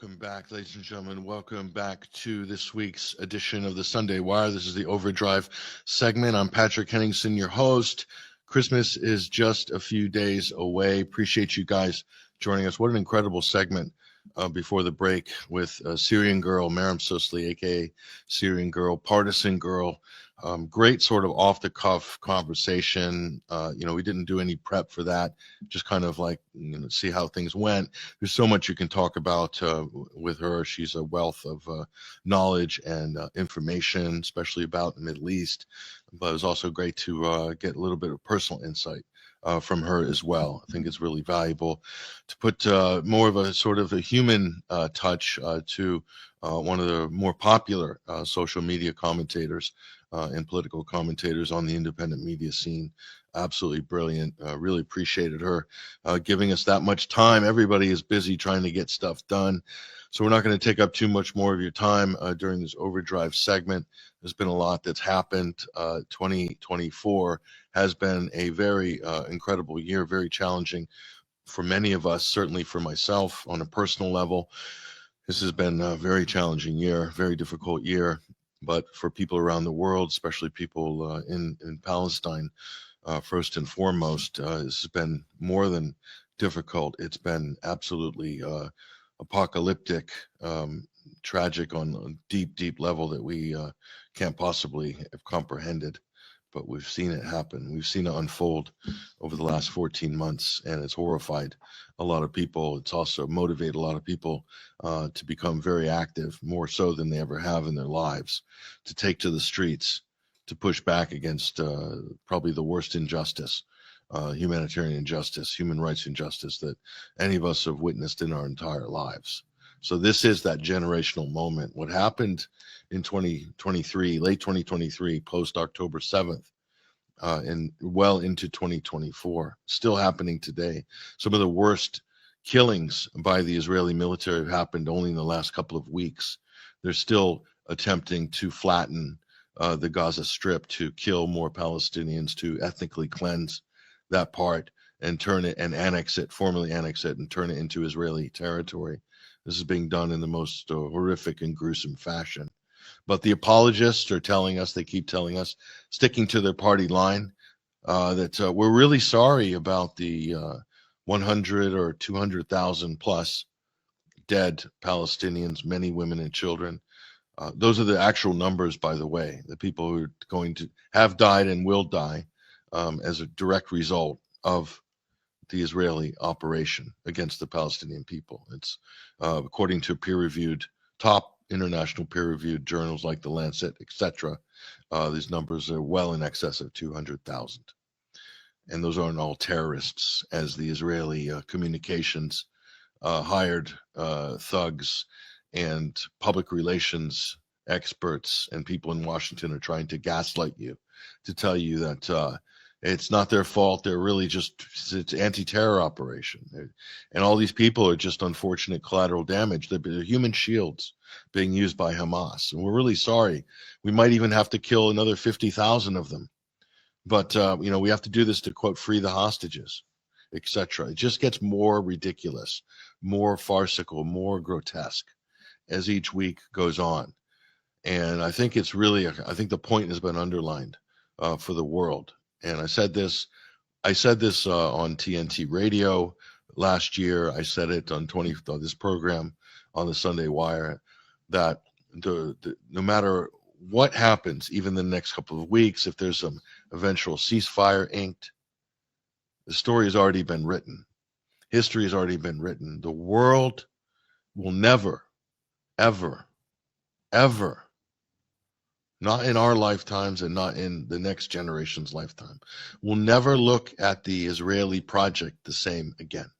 Welcome back, ladies and gentlemen. Welcome back to this week's edition of the Sunday Wire. This is the Overdrive segment. I'm Patrick Henningsen, your host. Christmas is just a few days away. Appreciate you guys joining us. What an incredible segment before the break with Syrian Girl, Maram Sosli, aka Syrian Girl, Partisan Girl. Great sort of off-the-cuff conversation. We didn't do any prep for that. Just kind of like, see how things went. There's so much you can talk about with her. She's a wealth of knowledge and information, especially about the Middle East. But it was also great to get a little bit of personal insight from her as well. I think it's really valuable to put more of a sort of a human touch to one of the more popular social media commentators and political commentators on the independent media scene. Absolutely brilliant. Really appreciated her giving us that much time. Everybody is busy trying to get stuff done. So we're not going to take up too much more of your time during this Overdrive segment. There's been a lot that's happened. 2024 has been a very incredible year, very challenging for many of us, certainly for myself on a personal level. This has been a very challenging year, very difficult year. But for people around the world, especially people in Palestine, first and foremost, this has been more than difficult. It's been absolutely apocalyptic, tragic on a deep, deep level that we can't possibly have comprehended. But we've seen it happen. We've seen it unfold over the last 14 months, and it's horrified a lot of people. It's also motivated a lot of people to become very active, more so than they ever have in their lives, to take to the streets, to push back against probably the worst injustice, humanitarian injustice, human rights injustice that any of us have witnessed in our entire lives. So this is that generational moment. What happened in 2023, late 2023, post October 7th, and well into 2024, still happening today. Some of the worst killings by the Israeli military have happened only in the last couple of weeks. They're still attempting to flatten the Gaza Strip, to kill more Palestinians, to ethnically cleanse that part and turn it and formally annex it and turn it into Israeli territory. This is being done in the most horrific and gruesome fashion. But the apologists are telling us, they keep telling us, sticking to their party line, that we're really sorry about the 100 or 200,000 plus dead Palestinians, many women and children. Those are the actual numbers, by the way, the people who are going to have died and will die as a direct result of the Israeli operation against the Palestinian people. It's according to peer-reviewed, top international peer-reviewed journals like The Lancet, etc. These numbers are well in excess of 200,000. And those aren't all terrorists, as the Israeli communications hired thugs and public relations experts and people in Washington are trying to gaslight you, to tell you that it's not their fault. They're really it's anti-terror operation. And all these people are just unfortunate collateral damage. They're human shields being used by Hamas. And we're really sorry. We might even have to kill another 50,000 of them. But, we have to do this to, quote, free the hostages, etc. It just gets more ridiculous, more farcical, more grotesque as each week goes on. And I think I think the point has been underlined for the world. And I said this on TNT radio last year. I said it on this program on the Sunday Wire, that no matter what happens, even the next couple of weeks, if there's some eventual ceasefire inked, the story has already been written. History has already been written. The world will never, ever, ever, not in our lifetimes and not in the next generation's lifetime, will never look at the Israeli project the same again.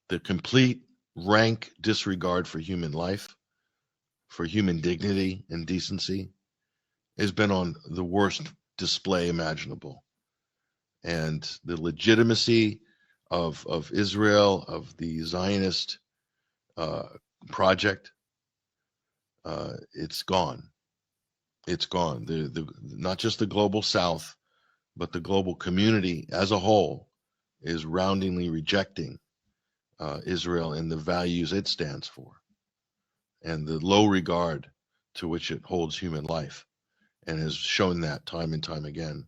The complete rank disregard for human life, for human dignity and decency, has been on the worst display imaginable. And the legitimacy of Israel, of the Zionist project, it's gone. It's gone. Not just the global South, but the global community as a whole is roundingly rejecting Israel and the values it stands for, and the low regard to which it holds human life, and has shown that time and time again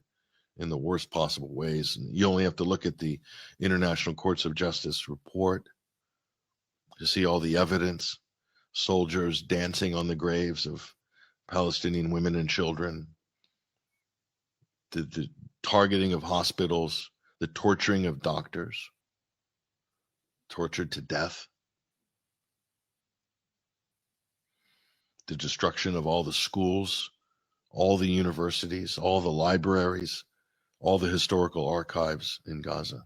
in the worst possible ways. And you only have to look at the International Courts of Justice report to see all the evidence: soldiers dancing on the graves of Palestinian women and children, the targeting of hospitals, the torturing of doctors, tortured to death, the destruction of all the schools, all the universities, all the libraries, all the historical archives in Gaza,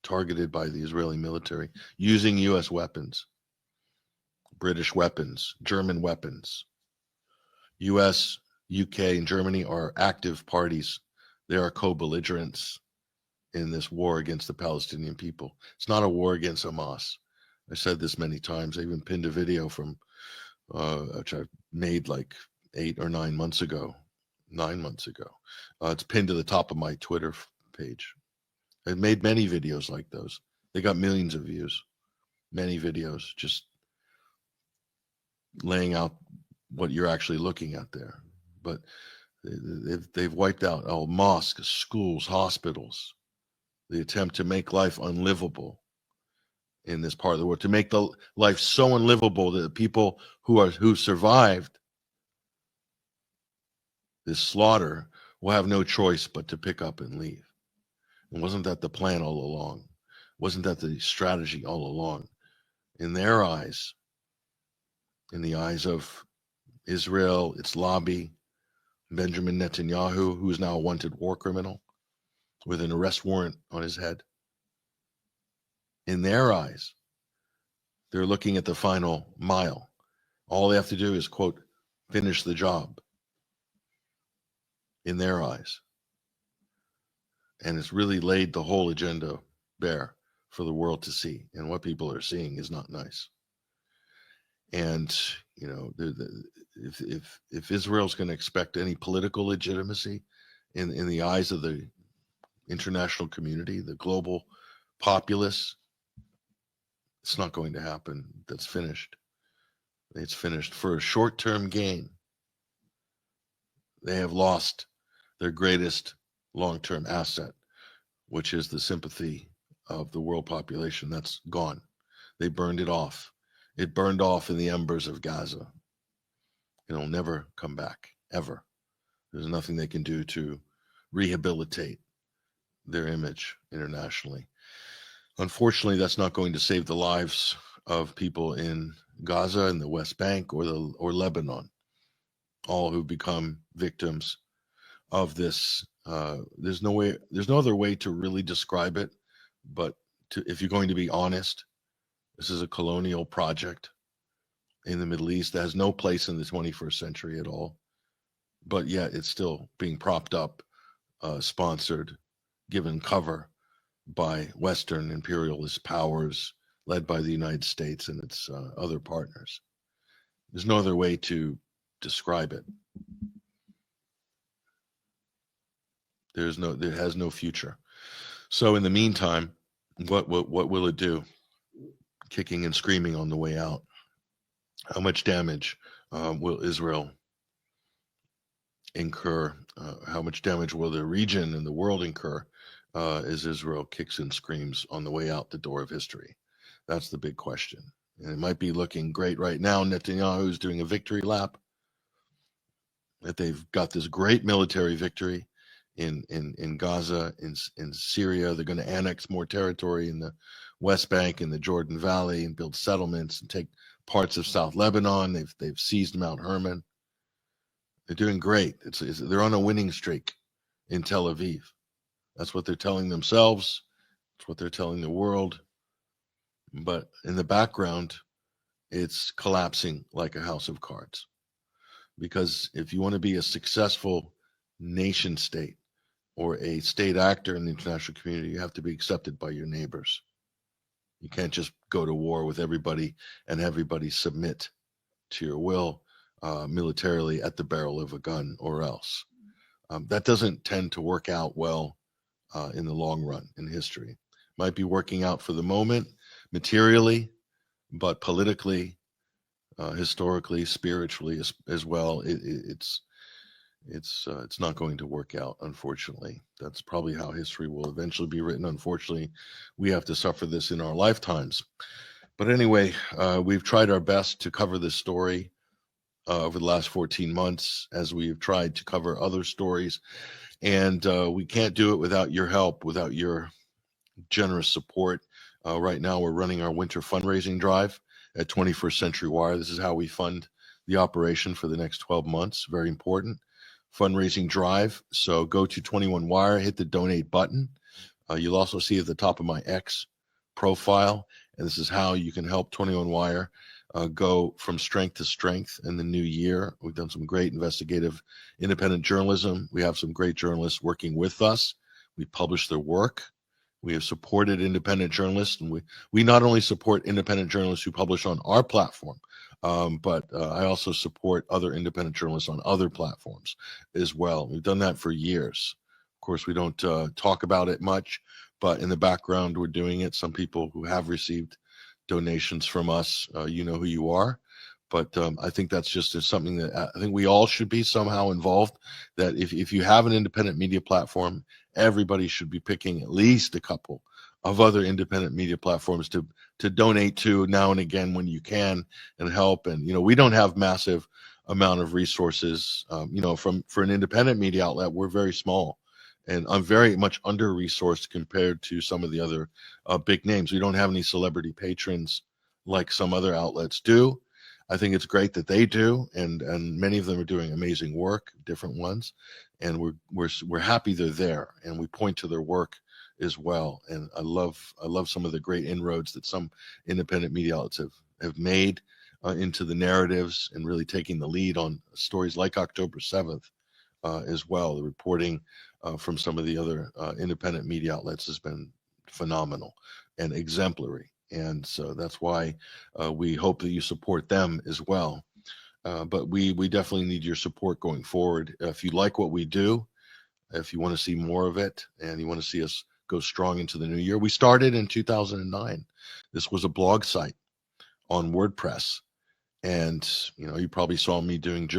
targeted by the Israeli military, using U.S. weapons, British weapons, German weapons. U.S., UK, and Germany are active parties. They are co-belligerents in this war against the Palestinian people. It's not a war against Hamas. I said this many times. I even pinned a video from which I made like 8 or 9 months ago. 9 months ago. It's pinned to the top of my Twitter page. I've made many videos like those. They got millions of views. Many videos just laying out what you're actually looking at there. But they've wiped out all mosques, schools, hospitals. The attempt to make life unlivable in this part of the world, to make the life so unlivable that the people who survived this slaughter will have no choice but to pick up and leave. And wasn't that the plan all along? Wasn't that the strategy all along? In their eyes, in the eyes of Israel, its lobby, Benjamin Netanyahu, who is now a wanted war criminal with an arrest warrant on his head. In their eyes, they're looking at the final mile. All they have to do is, quote, finish the job. In their eyes. And it's really laid the whole agenda bare for the world to see. And what people are seeing is not nice. And, you know, if Israel's going to expect any political legitimacy in the eyes of the international community, the global populace, it's not going to happen. That's finished. It's finished for a short-term gain. They have lost their greatest long-term asset, which is the sympathy of the world population. That's gone. They burned it off. It burned off in the embers of Gaza. It'll never come back, ever. There's nothing they can do to rehabilitate their image internationally. Unfortunately, that's not going to save the lives of people in Gaza and the West Bank or Lebanon, all who become victims of this. There's no other way to really describe it, but if you're going to be honest, this is a colonial project in the Middle East that has no place in the 21st century at all, but yet it's still being propped up, sponsored, given cover by Western imperialist powers led by the United States and its other partners. There's no other way to describe it. There has no future. So in the meantime, what will it do? Kicking and screaming on the way out. How much damage will Israel incur? How much damage will the region and the world incur as Israel kicks and screams on the way out the door of history? That's the big question. And it might be looking great right now. Netanyahu's doing a victory lap, that they've got this great military victory in Gaza, in Syria. They're going to annex more territory in the West Bank and the Jordan Valley and build settlements and take parts of South Lebanon. They've seized Mount Hermon. They're doing great. They're on a winning streak in Tel Aviv. That's what they're telling themselves. It's what they're telling the world. But in the background, it's collapsing like a house of cards. Because if you want to be a successful nation state or a state actor in the international community, you have to be accepted by your neighbors. You can't just go to war with everybody and everybody submit to your will militarily at the barrel of a gun or else. That doesn't tend to work out well in the long run in history. Might be working out for the moment, materially, but politically, historically, spiritually as well. It's not going to work out, unfortunately. That's probably how history will eventually be written. Unfortunately, we have to suffer this in our lifetimes. But anyway, we've tried our best to cover this story over the last 14 months, as we've tried to cover other stories. And we can't do it without your help, without your generous support. Right now, we're running our winter fundraising drive at 21st Century Wire. This is how we fund the operation for the next 12 months. Very important fundraising drive. So go to 21 Wire, hit the donate button. You'll also see at the top of my X profile, and this is how you can help 21 Wire go from strength to strength in the new year. We've done some great investigative independent journalism. We have some great journalists working with us. We publish their work. We have supported independent journalists, and we not only support independent journalists who publish on our platform, but I also support other independent journalists on other platforms as well. We've done that for years. Of course, we don't talk about it much, but in the background, we're doing it. Some people who have received donations from us, you know who you are. But I think that's just something that I think we all should be somehow involved. That if you have an independent media platform, everybody should be picking at least a couple of other independent media platforms to donate to now and again when you can and help. And we don't have massive amount of resources. For an independent media outlet, we're very small, and I'm very much under resourced compared to some of the other big names. We don't have any celebrity patrons like some other outlets do. I think it's great that they do, and many of them are doing amazing work, different ones, and we're happy they're there, and we point to their work as well. And I love some of the great inroads that some independent media outlets have made into the narratives, and really taking the lead on stories like October 7th as well. The reporting from some of the other independent media outlets has been phenomenal and exemplary. And so that's why we hope that you support them as well. But we definitely need your support going forward. If you like what we do, if you want to see more of it, and you want to see us go strong into the new year, we started in 2009. This was a blog site on WordPress. And you probably saw me doing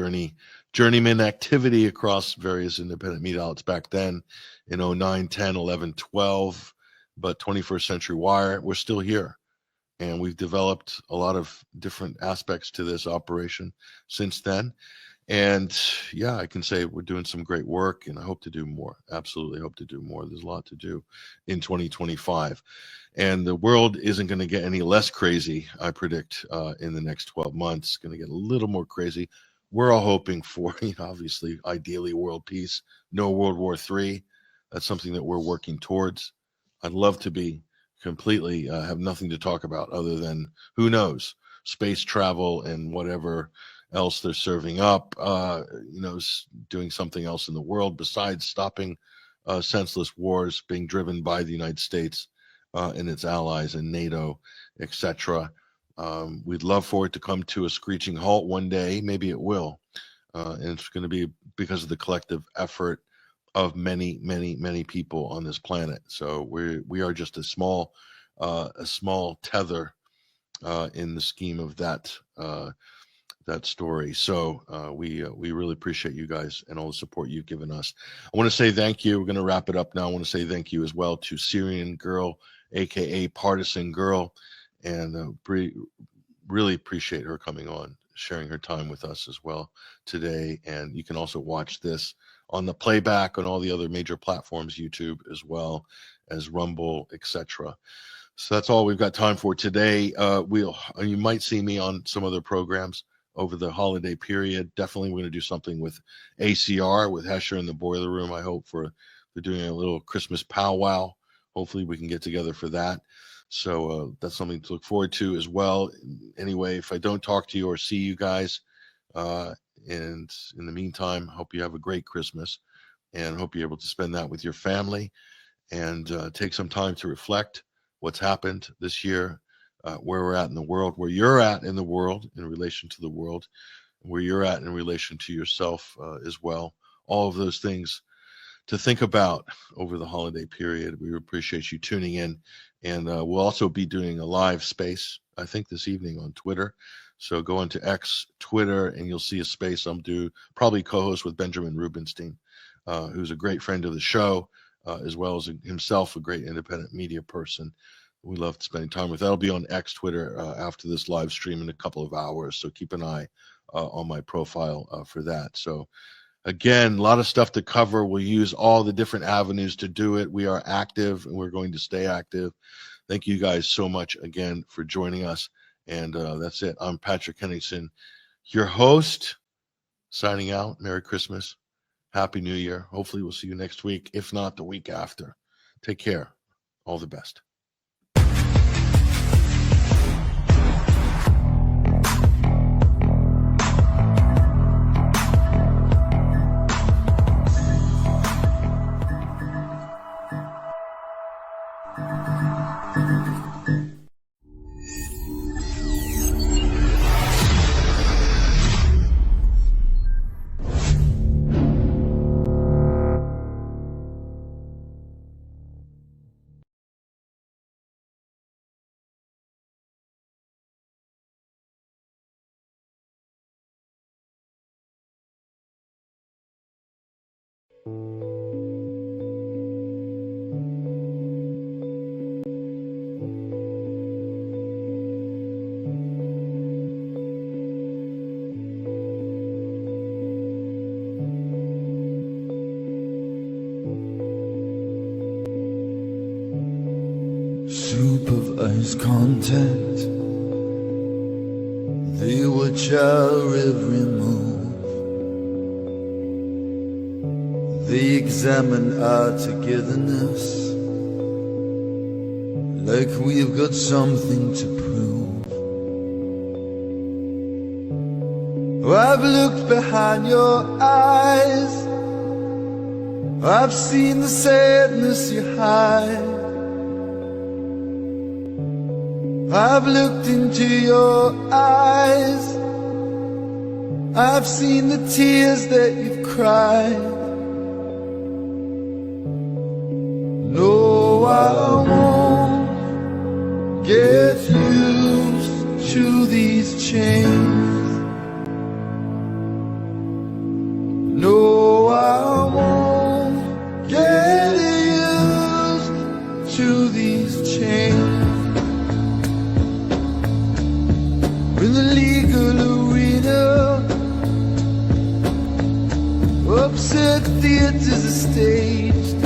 journeyman activity across various independent media outlets back then in 09, 10, 11, 12. But 21st Century Wire, we're still here. And we've developed a lot of different aspects to this operation since then. And yeah, I can say we're doing some great work, and I hope to do more. Absolutely hope to do more. There's a lot to do in 2025. And the world isn't going to get any less crazy, I predict, in the next 12 months. It's going to get a little more crazy. We're all hoping for, obviously, ideally, world peace, no World War III. That's something that we're working towards. I'd love to be completely have nothing to talk about other than, who knows, space travel and whatever else they're serving up, doing something else in the world besides stopping senseless wars being driven by the United States and its allies and NATO, etc. We'd love for it to come to a screeching halt one day. Maybe it will. And it's going to be because of the collective effort of many, many, many people on this planet. So we are just a small tether in the scheme of that story. So we really appreciate you guys and all the support you've given us. I want to say thank you. We're going to wrap it up now. I want to say thank you as well to Syrian Girl, aka Partisan Girl, and really appreciate her coming on, sharing her time with us as well today. And you can also watch this on the playback on all the other major platforms, YouTube as well as Rumble, etc. So that's all we've got time for today. You might see me on some other programs over the holiday period. Definitely we're going to do something with ACR, with Hesher in the Boiler Room. I hope they're doing a little Christmas powwow. Hopefully we can get together for that. So that's something to look forward to as well. Anyway, if I don't talk to you or see you guys, and in the meantime, hope you have a great Christmas, and hope you're able to spend that with your family, and take some time to reflect what's happened this year, where we're at in the world, where you're at in the world in relation to the world, where you're at in relation to yourself as well. All of those things to think about over the holiday period. We appreciate you tuning in And we'll also be doing a live space, I think, this evening on Twitter. So go into X, Twitter, and you'll see a space I'm probably co-host with Benjamin Rubenstein, who's a great friend of the show, as well as himself a great independent media person. We love spending time with. That'll be on X, Twitter, after this live stream in a couple of hours. So keep an eye on my profile for that. So again, a lot of stuff to cover. We'll use all the different avenues to do it. We are active, and we're going to stay active. Thank you guys so much again for joining us. And that's it. I'm Patrick Henningsen, your host, signing out. Merry Christmas. Happy New Year. Hopefully we'll see you next week, if not the week after. Take care. All the best. Supervised contact, they watch our every move. They examine our togetherness like we've got something to prove. I've looked behind your eyes, I've seen the sadness you hide. I've looked into your eyes, I've seen the tears that you've cried. No, I won't get used to these chains. No, I won't get used to these chains. In the legal arena, upset theaters are staged.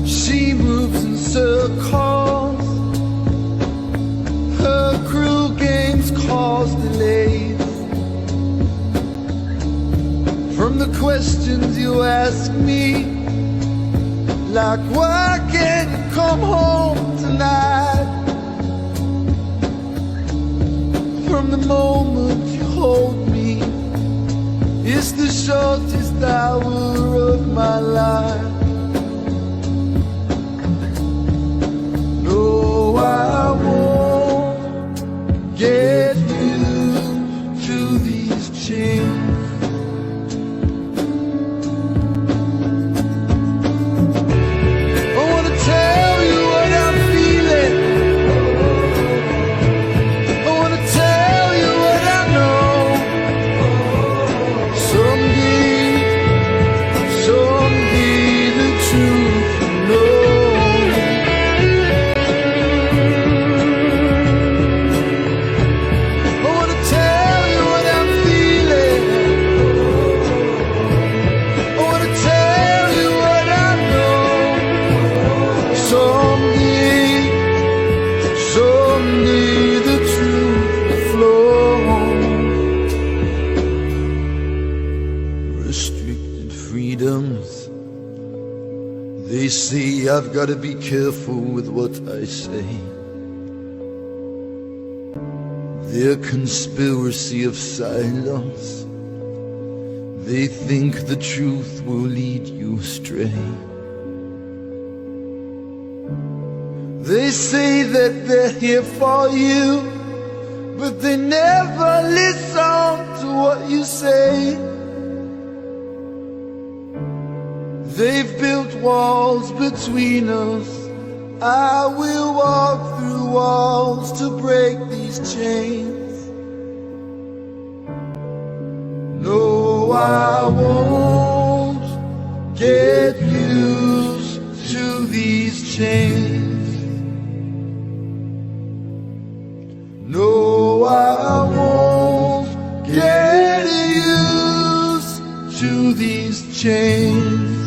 She moves in circles, her cruel games cause delays. From the questions you ask me, like why can't you come home tonight? From the moment you hold me, it's the shortest hour of my life. No, I won't get used to these chains. I wanna tell you what I'm feeling, I wanna tell you what I know. Someday the truth will know. I wanna tell you what I'm feeling, I wanna tell you what I know. Someday the truth will flow. Restricted freedoms, they say I've got to be careful with what I say. Their conspiracy of silence, they think the truth will lead you astray. They say that they're here for you, but they never listen to what you say. They've built walls between us. I will walk through walls to break these chains. No, I won't get used to these chains. No, I won't get used to these chains.